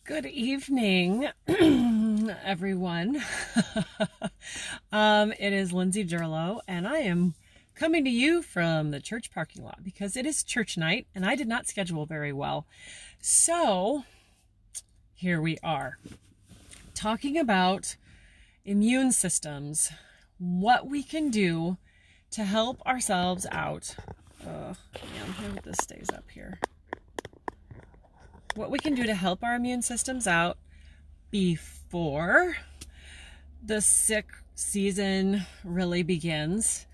Good evening, everyone. It is Lindsay Durlow, and I am coming to you from the church parking lot because it is church night, and I did not schedule very well. So here we are, talking about immune systems, what we can do to help ourselves out. Man, I hope this stays up here. What we can do to help our immune systems out before the sick season really begins,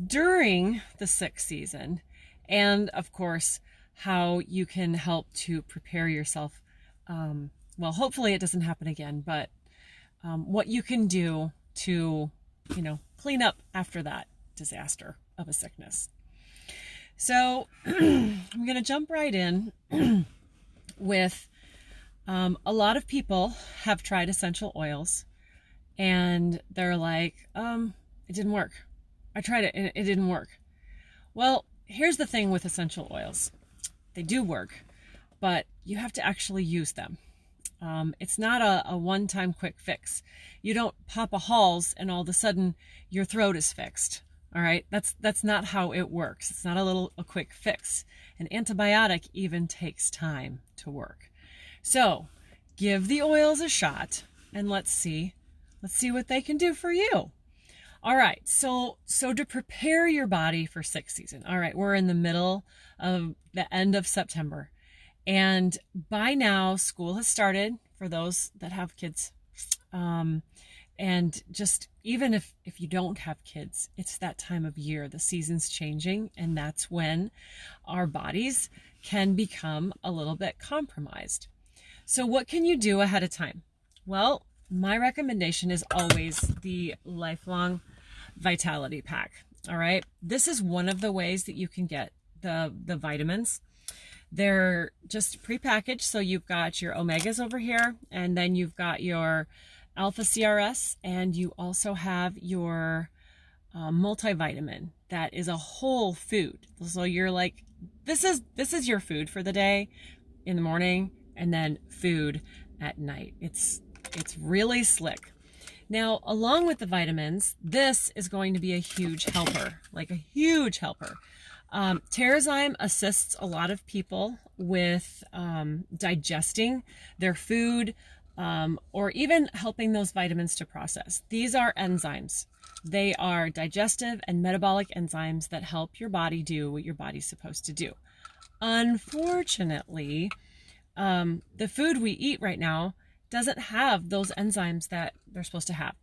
during the sick season, and of course, how you can help to prepare yourself. Well, hopefully it doesn't happen again, but what you can do to, clean up after that disaster of a sickness. So I'm going to jump right in. With a lot of people have tried essential oils and they're like, it didn't work. I tried it and it didn't work. Well, here's the thing with essential oils. They do work, but you have to actually use them. It's not a one-time quick fix. You don't pop a Halls and all of a sudden your throat is fixed. All right, that's not how it works. It's not a quick fix. An antibiotic even takes time to work. So give the oils a shot and let's see what they can do for you. All right, so to prepare your body for sick season. All right, we're in the middle of the end of September, and by now school has started for those that have kids. And just even if you don't have kids, it's that time of year. The season's changing, and that's when our bodies can become a little bit compromised. So what can you do ahead of time? Well, my recommendation is always the Lifelong Vitality Pack. All right. This is one of the ways that you can get the vitamins. They're just prepackaged. So you've got your omegas over here, and then you've got your alpha CRS, and you also have your multivitamin that is a whole food. So you're like, this is your food for the day in the morning, and then food at night. It's really slick. Now, along with the vitamins, this is going to be a huge helper, like a huge helper. Terrazyme assists a lot of people with digesting their food, or even helping those vitamins to process. These are enzymes. They are digestive and metabolic enzymes that help your body do what your body's supposed to do. Unfortunately, the food we eat right now doesn't have those enzymes that they're supposed to have.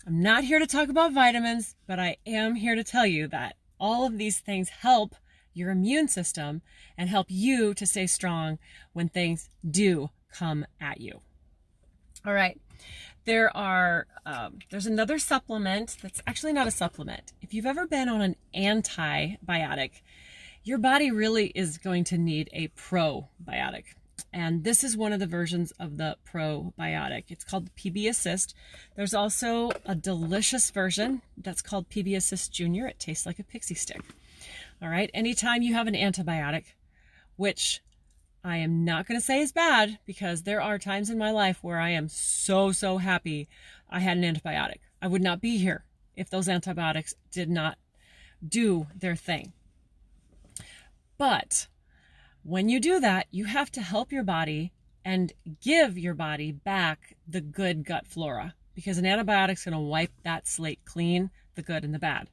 I'm not here to talk about vitamins, but I am here to tell you that all of these things help your immune system and help you to stay strong when things do come at you. All right, there's another supplement that's actually not a supplement. If you've ever been on an antibiotic, your body really is going to need a probiotic. And this is one of the versions of the probiotic. It's called the PB Assist. There's also a delicious version that's called PB Assist Junior. It tastes like a pixie stick. All right, anytime you have an antibiotic, which I am not going to say is bad, because there are times in my life where I am so happy I had an antibiotic. I would not be here if those antibiotics did not do their thing. But when you do that, you have to help your body and give your body back the good gut flora, because an antibiotic's going to wipe that slate clean, the good and the bad.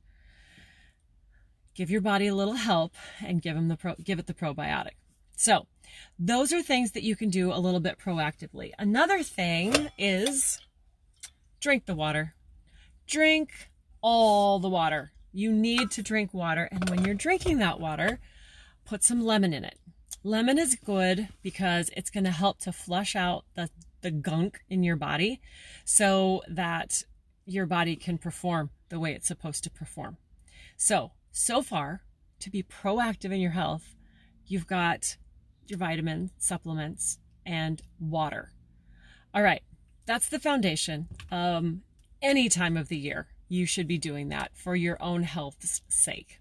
Give your body a little help and give it the probiotic. So those are things that you can do a little bit proactively. Another thing is drink the water. Drink all the water. You need to drink water. And when you're drinking that water, put some lemon in it. Lemon is good because it's going to help to flush out the gunk in your body so that your body can perform the way it's supposed to perform. So far, to be proactive in your health, you've got your vitamin supplements and water. All right, that's the foundation. Any time of the year, you should be doing that for your own health's sake.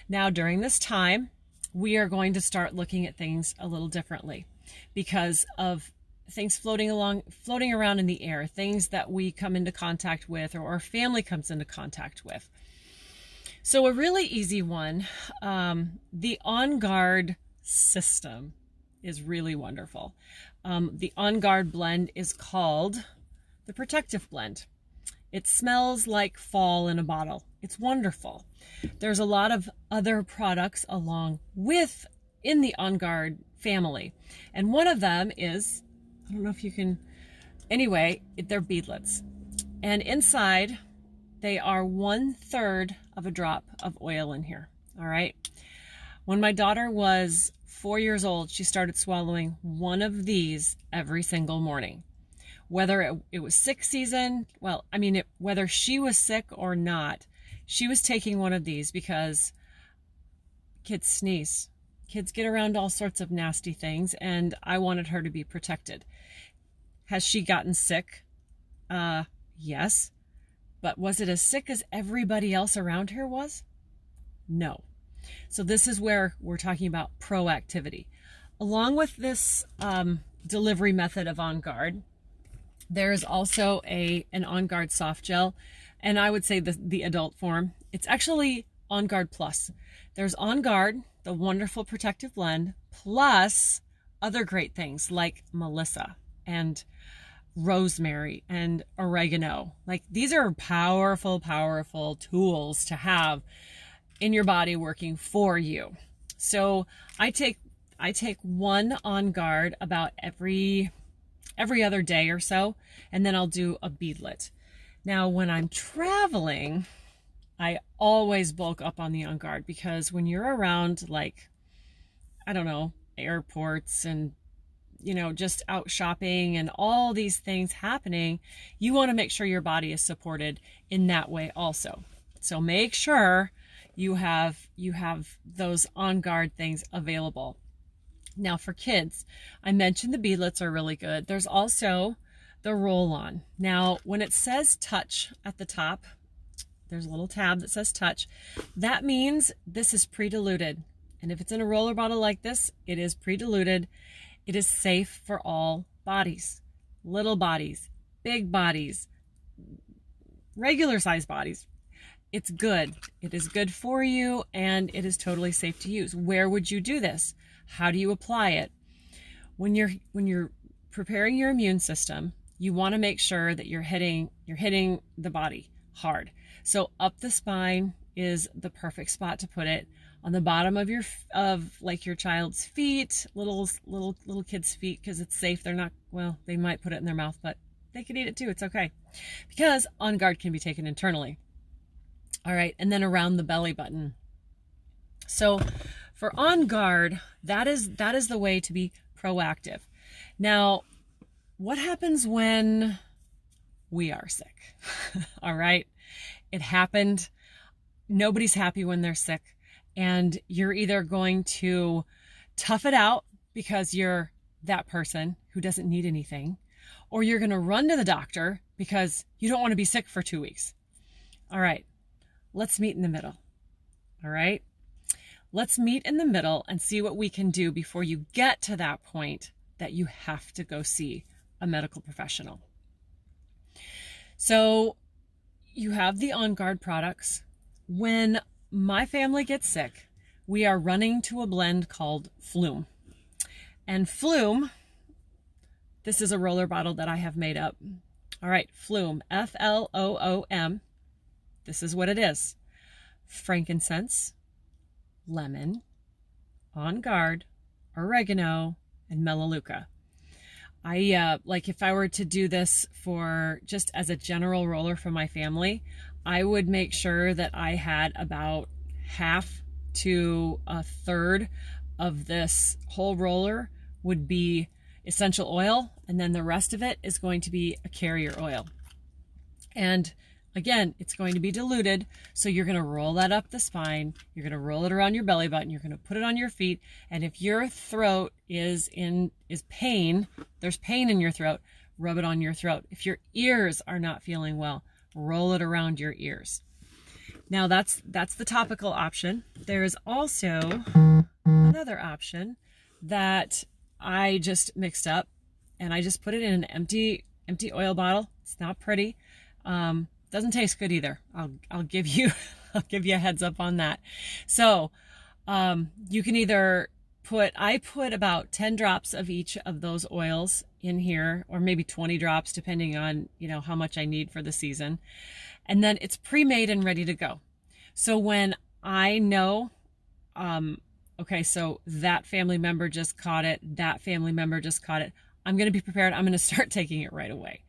Now, during this time, we are going to start looking at things a little differently because of things floating around in the air, things that we come into contact with or our family comes into contact with. So a really easy one, the On Guard system is really wonderful. The On Guard blend is called the Protective Blend. It smells like fall in a bottle. It's wonderful. There's a lot of other products along with in the On Guard family. And one of them is, I don't know if you can, anyway, they're beadlets. And inside, they are 1/3 of a drop of oil in here. All right. When my daughter was 4 years old, she started swallowing one of these every single morning. Whether it was sick season, well, I mean, whether she was sick or not, she was taking one of these because kids sneeze. Kids get around all sorts of nasty things, and I wanted her to be protected. Has she gotten sick? Yes. But was it as sick as everybody else around her was? No. So this is where we're talking about proactivity. Along with this delivery method of On Guard, there is also an On Guard soft gel, and I would say the adult form. It's actually On Guard Plus. There's On Guard, the wonderful protective blend, plus other great things like Melissa and rosemary and oregano. Like, these are powerful, powerful tools to have in your body working for you. So I take one On Guard about every other day or so, and then I'll do a beadlet. Now, when I'm traveling, I always bulk up on the On Guard, because when you're around, like, I don't know, airports and, you know, just out shopping and all these things happening, you want to make sure your body is supported in that way also. So make sure you have those On Guard things available. Now, for kids, I mentioned the beadlets are really good. There's also the roll-on. Now, when it says touch at the top, there's a little tab that says touch. That means this is pre-diluted. And if it's in a roller bottle like this, it is pre-diluted. It is safe for all bodies, little bodies, big bodies, regular size bodies. It's good. It is good for you, and it is totally safe to use. Where would you do this? How do you apply it? When you're preparing your immune system, you want to make sure that you're hitting the body hard. So up the spine is the perfect spot to put it. On the bottom of your child's feet, little kids' feet, because it's safe. They're not, well, they might put it in their mouth, but they can eat it too. It's okay, because On Guard can be taken internally. All right, and then around the belly button. So for On Guard, that is the way to be proactive. Now, what happens when we are sick? All right, it happened. Nobody's happy when they're sick, and you're either going to tough it out because you're that person who doesn't need anything, or you're going to run to the doctor because you don't want to be sick for 2 weeks. All right, let's meet in the middle. All right. Let's meet in the middle and see what we can do before you get to that point that you have to go see a medical professional. So you have the On Guard products. When my family gets sick, we are running to a blend called Flume. And Flume, this is a roller bottle that I have made up. All right, Flume, Floom. This is what it is. Frankincense, lemon, On Guard, oregano, and melaleuca. If I were to do this for just as a general roller for my family, I would make sure that I had about half to a third of this whole roller would be essential oil, and then the rest of it is going to be a carrier oil. And again, it's going to be diluted, so you're going to roll that up the spine, you're going to roll it around your belly button, you're going to put it on your feet, and if your throat is pain, there's pain in your throat, rub it on your throat. If your ears are not feeling well, roll it around your ears. Now that's the topical option. There is also another option that I just mixed up, and I just put it in an empty oil bottle. It's not pretty. Doesn't taste good either. I'll give you I'll give you a heads up on that. So you can either I put about 10 drops of each of those oils in here, or maybe 20 drops depending on, you know, how much I need for the season. And then it's pre-made and ready to go. So when I know, okay, so that family member just caught it, that family member just caught it, I'm going to be prepared. I'm going to start taking it right away.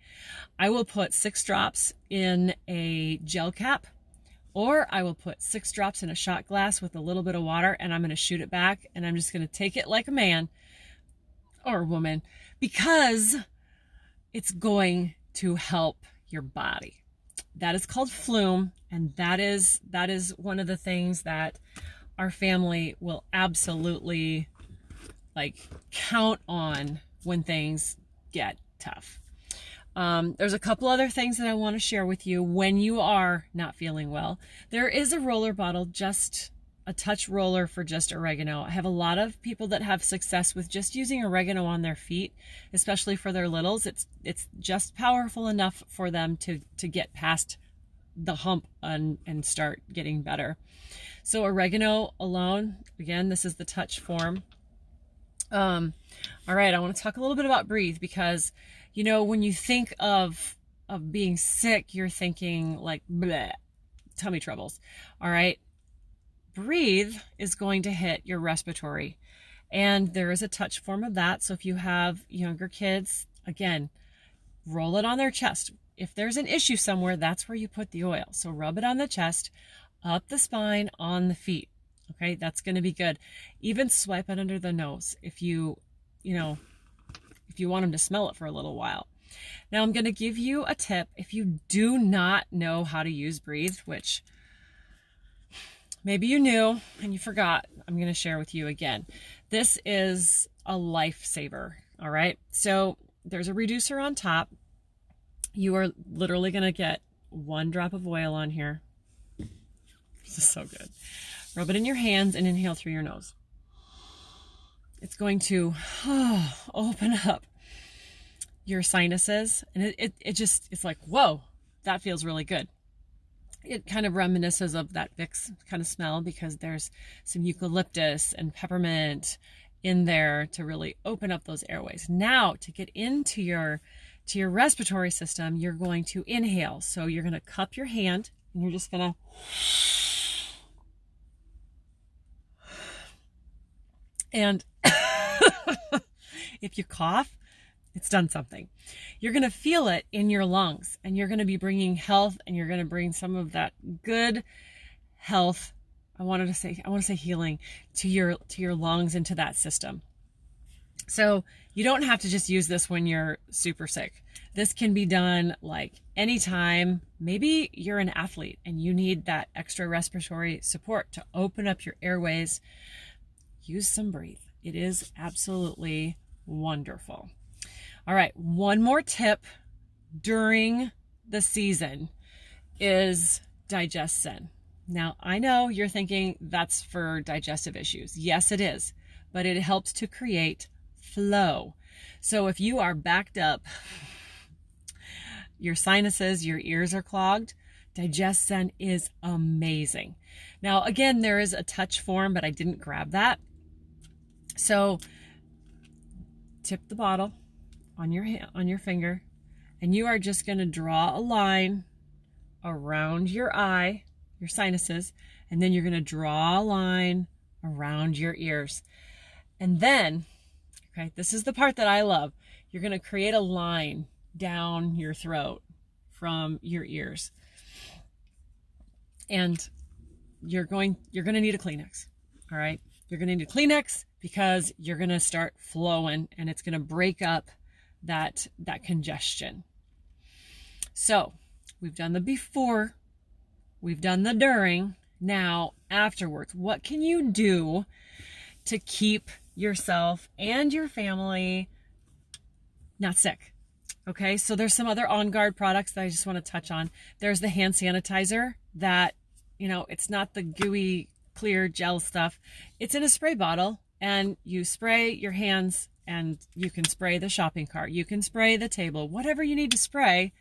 I will put 6 drops in a gel cap, or I will put 6 drops in a shot glass with a little bit of water, and I'm going to shoot it back, and I'm just going to take it like a man or a woman, because it's going to help your body. That is called Flume, and that is one of the things that our family will absolutely like count on when things get tough. There's a couple other things that I want to share with you when you are not feeling well. There is a roller bottle, just a touch roller for just oregano. I have a lot of people that have success with just using oregano on their feet, especially for their littles. It's just powerful enough for them to get past the hump and start getting better. So oregano alone, again, this is the touch form. All right, I want to talk a little bit about breathe, because you know, when you think of being sick, you're thinking like bleh, tummy troubles. All right. Breathe is going to hit your respiratory, and there is a touch form of that. So if you have younger kids, again, roll it on their chest. If there's an issue somewhere, that's where you put the oil. So rub it on the chest, up the spine, on the feet. Okay. That's going to be good. Even swipe it under the nose if you want them to smell it for a little while. Now I'm going to give you a tip. If you do not know how to use Breathe, which maybe you knew and you forgot, I'm going to share with you again. This is a lifesaver. All right. So there's a reducer on top. You are literally going to get 1 drop of oil on here. This is so good. Rub it in your hands and inhale through your nose. It's going to open up your sinuses, and it's like, whoa, that feels really good. It kind of reminisces of that Vicks kind of smell, because there's some eucalyptus and peppermint in there to really open up those airways. Now, to get into your respiratory system, you're going to inhale. So you're going to cup your hand, and you're just going to and if you cough, it's done something. You're going to feel it in your lungs, and you're going to be bringing health, and you're going to bring some of that good health. I want to say healing to your lungs and to that system. So you don't have to just use this when you're super sick. This can be done like anytime. Maybe you're an athlete and you need that extra respiratory support to open up your airways. Use some Breathe. It is absolutely wonderful. All right, one more tip during the season is Digestin. Now, I know you're thinking that's for digestive issues. Yes, it is, but it helps to create flow. So if you are backed up, your sinuses, your ears are clogged, Digestin is amazing. Now, again, there is a touch form, but I didn't grab that. So tip the bottle on your finger, and you are just going to draw a line around your eye, your sinuses, and then you're going to draw a line around your ears. And then, okay, this is the part that I love. You're going to create a line down your throat from your ears. And you're going to need a Kleenex. All right? You're going to need a Kleenex, because you're going to start flowing, and it's going to break up that congestion. So we've done the before, we've done the during. Now afterwards, what can you do to keep yourself and your family not sick? Okay, so there's some other On Guard products that I just want to touch on. There's the hand sanitizer that, it's not the gooey clear gel stuff. It's in a spray bottle, and you spray your hands and you can spray the shopping cart, you can spray the table, whatever you need to spray.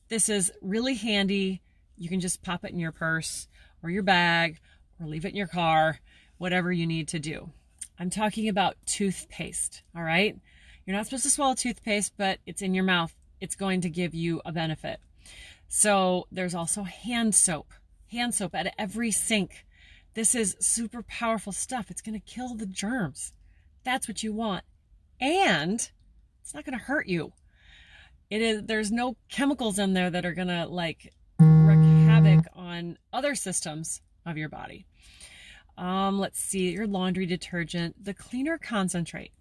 This is really handy. You can just pop it in your purse or your bag or leave it in your car, whatever you need to do. I'm talking about toothpaste, all right? You're not supposed to swallow toothpaste, but it's in your mouth. It's going to give you a benefit. So there's also hand soap at every sink. This is super powerful stuff. It's going to kill the germs. That's what you want. And it's not going to hurt you. There's no chemicals in there that are going to like wreak havoc on other systems of your body. Let's see, your laundry detergent, the cleaner concentrate.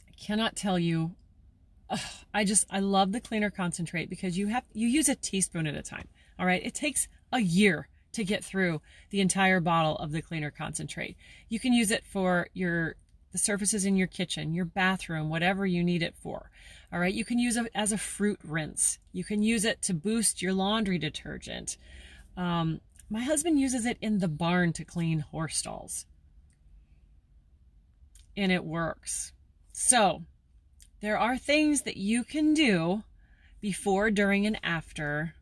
I cannot tell you. I love the cleaner concentrate because you use a teaspoon at a time. All right. It takes a year to get through the entire bottle of the cleaner concentrate. You can use it for the surfaces in your kitchen, your bathroom, whatever you need it for. All right. You can use it as a fruit rinse. You can use it to boost your laundry detergent. My husband uses it in the barn to clean horse stalls. And it works. So there are things that you can do before, during, and after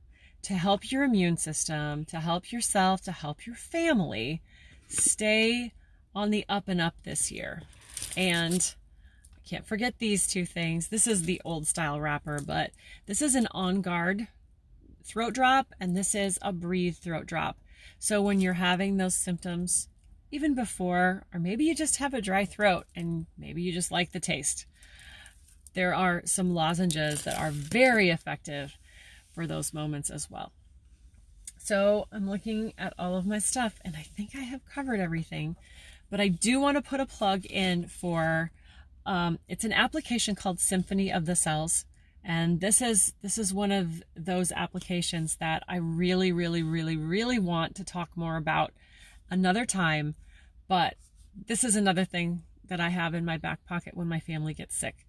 to help your immune system, to help yourself, to help your family stay on the up and up this year. And I can't forget these two things. This is the old style wrapper, but this is an On Guard throat drop, and this is a Breathe throat drop. So when you're having those symptoms, even before, or maybe you just have a dry throat and maybe you just like the taste, there are some lozenges that are very effective for those moments as well. So I'm looking at all of my stuff and I think I have covered everything, but I do want to put a plug in for, it's an application called Symphony of the Cells. And this is one of those applications that I really, really, really, really want to talk more about another time. But this is another thing that I have in my back pocket when my family gets sick.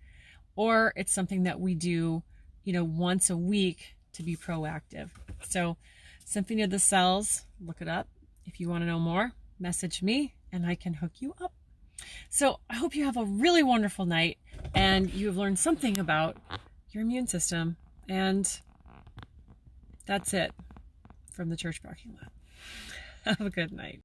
Or it's something that we do, once a week to be proactive. So Symphony of the Cells, look it up. If you want to know more, message me and I can hook you up. So I hope you have a really wonderful night and you've learned something about your immune system. And that's it from the church parking lot. Have a good night.